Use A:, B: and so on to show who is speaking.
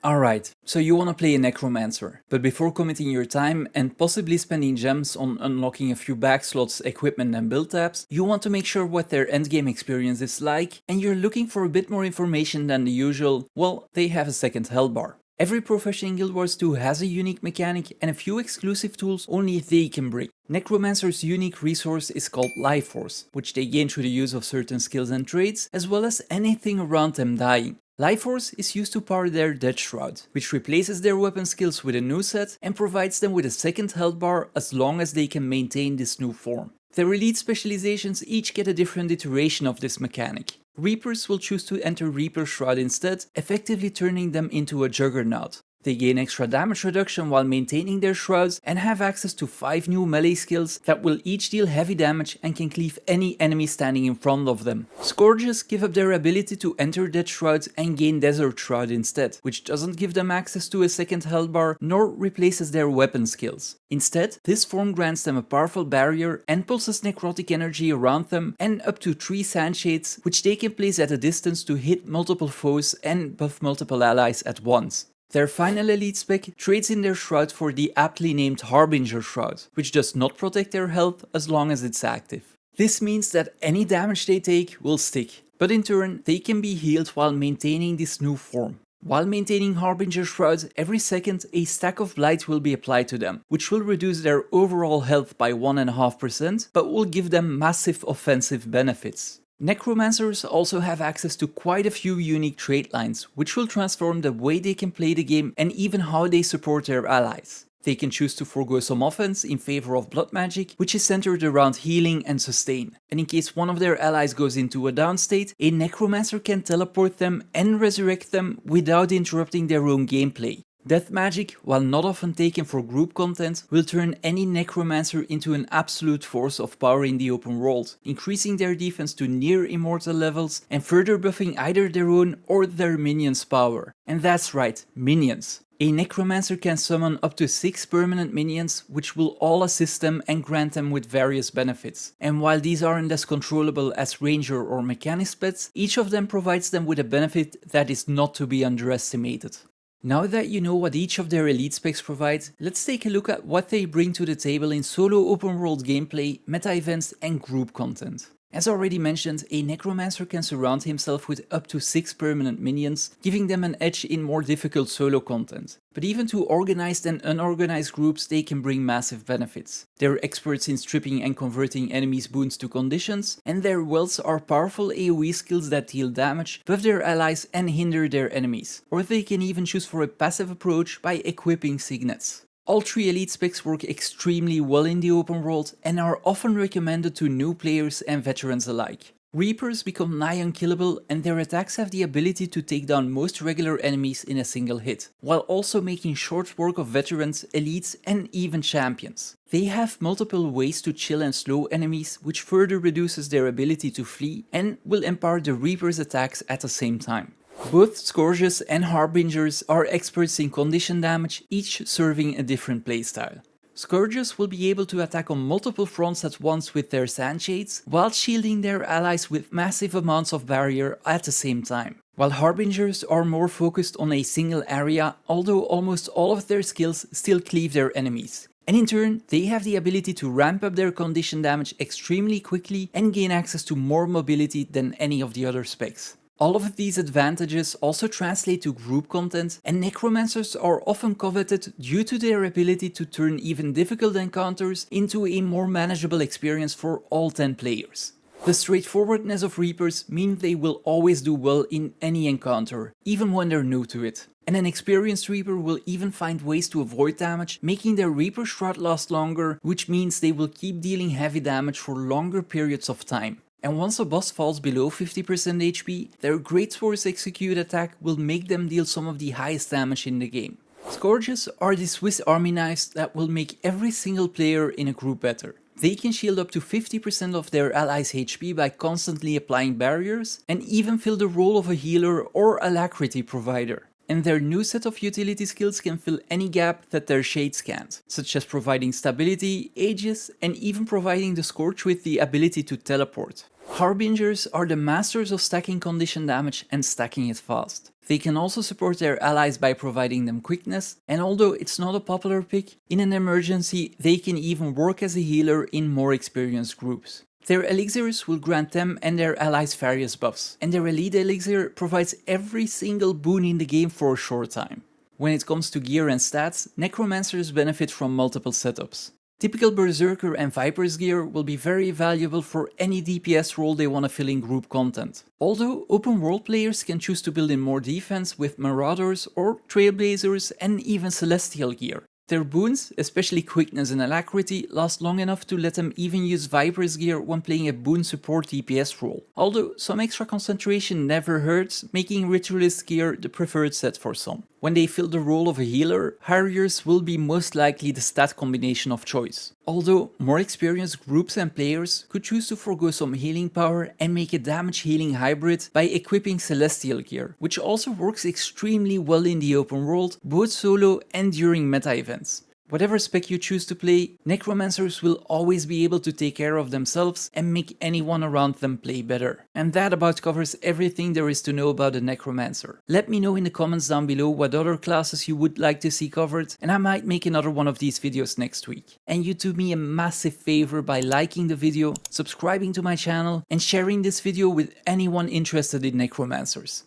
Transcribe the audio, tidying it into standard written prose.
A: Alright, so you wanna play a Necromancer, but before committing your time and possibly spending gems on unlocking a few bag slots, equipment and build tabs, you want to make sure what their endgame experience is like, and you're looking for a bit more information than the usual, well, they have a second health bar. Every profession in Guild Wars 2 has a unique mechanic and a few exclusive tools only they can bring. Necromancer's unique resource is called Life Force, which they gain through the use of certain skills and traits, as well as anything around them dying. Life Force is used to power their Death Shroud, which replaces their weapon skills with a new set and provides them with a second health bar as long as they can maintain this new form. Their Elite Specializations each get a different iteration of this mechanic. Reapers will choose to enter Reaper Shroud instead, effectively turning them into a Juggernaut. They gain extra damage reduction while maintaining their shrouds and have access to 5 new melee skills that will each deal heavy damage and can cleave any enemy standing in front of them. Scourges give up their ability to enter Death Shroud and gain Desert Shroud instead, which doesn't give them access to a second health bar nor replaces their weapon skills. Instead, this form grants them a powerful barrier and pulses necrotic energy around them and up to 3 sandshades, which they can place at a distance to hit multiple foes and buff multiple allies at once. Their final elite spec trades in their shroud for the aptly named Harbinger Shroud, which does not protect their health as long as it's active. This means that any damage they take will stick, but in turn they can be healed while maintaining this new form. While maintaining Harbinger Shroud, every second a stack of blight will be applied to them, which will reduce their overall health by 1.5%, but will give them massive offensive benefits. Necromancers also have access to quite a few unique trait lines, which will transform the way they can play the game and even how they support their allies. They can choose to forego some offense in favor of blood magic, which is centered around healing and sustain. And in case one of their allies goes into a down state, a Necromancer can teleport them and resurrect them without interrupting their own gameplay. Death magic, while not often taken for group content, will turn any Necromancer into an absolute force of power in the open world, increasing their defense to near immortal levels and further buffing either their own or their minions' power. And that's right, minions. A Necromancer can summon up to 6 permanent minions, which will all assist them and grant them with various benefits. And while these aren't as controllable as Ranger or Mechanist pets, each of them provides them with a benefit that is not to be underestimated. Now that you know what each of their elite specs provide, let's take a look at what they bring to the table in solo open world gameplay, meta events and group content. As already mentioned, a Necromancer can surround himself with up to 6 permanent minions, giving them an edge in more difficult solo content. But even to organized and unorganized groups they can bring massive benefits. They're experts in stripping and converting enemies' boons to conditions, and their welts are powerful AoE skills that deal damage, buff their allies and hinder their enemies. Or they can even choose for a passive approach by equipping signets. All 3 elite specs work extremely well in the open world and are often recommended to new players and veterans alike. Reapers become nigh unkillable and their attacks have the ability to take down most regular enemies in a single hit, while also making short work of veterans, elites and even champions. They have multiple ways to chill and slow enemies, which further reduces their ability to flee and will empower the Reaper's attacks at the same time. Both Scourges and Harbingers are experts in condition damage, each serving a different playstyle. Scourges will be able to attack on multiple fronts at once with their sandshades, while shielding their allies with massive amounts of barrier at the same time. While Harbingers are more focused on a single area, although almost all of their skills still cleave their enemies. And in turn, they have the ability to ramp up their condition damage extremely quickly and gain access to more mobility than any of the other specs. All of these advantages also translate to group content, and Necromancers are often coveted due to their ability to turn even difficult encounters into a more manageable experience for all 10 players. The straightforwardness of Reapers means they will always do well in any encounter, even when they're new to it. And an experienced Reaper will even find ways to avoid damage, making their Reaper Shroud last longer, which means they will keep dealing heavy damage for longer periods of time. And once a boss falls below 50% HP, their Great Swords Execute attack will make them deal some of the highest damage in the game. Scourges are the Swiss Army knives that will make every single player in a group better. They can shield up to 50% of their allies' HP by constantly applying barriers, and even fill the role of a healer or alacrity provider. and their new set of utility skills can fill any gap that their shades can't, such as providing stability, aegis, and even providing the Scourge with the ability to teleport. Harbingers are the masters of stacking condition damage and stacking it fast. They can also support their allies by providing them quickness, and although it's not a popular pick, in an emergency they can even work as a healer in more experienced groups. Their elixirs will grant them and their allies various buffs, and their elite elixir provides every single boon in the game for a short time. When it comes to gear and stats, Necromancers benefit from multiple setups. Typical Berserker and Viper's gear will be very valuable for any DPS role they want to fill in group content. Although open world players can choose to build in more defense with Marauders or Trailblazers and even Celestial gear. Their boons, especially quickness and alacrity, last long enough to let them even use Viper's gear when playing a boon support DPS role. Although some extra concentration never hurts, making Ritualist gear the preferred set for some. When they fill the role of a healer, Harriers will be most likely the stat combination of choice. Although more experienced groups and players could choose to forgo some healing power and make a damage healing hybrid by equipping Celestial gear, which also works extremely well in the open world, both solo and during meta events. Whatever spec you choose to play, Necromancers will always be able to take care of themselves and make anyone around them play better. And that about covers everything there is to know about the Necromancer. Let me know in the comments down below what other classes you would like to see covered, and I might make another one of these videos next week. And you do me a massive favor by liking the video, subscribing to my channel, and sharing this video with anyone interested in Necromancers.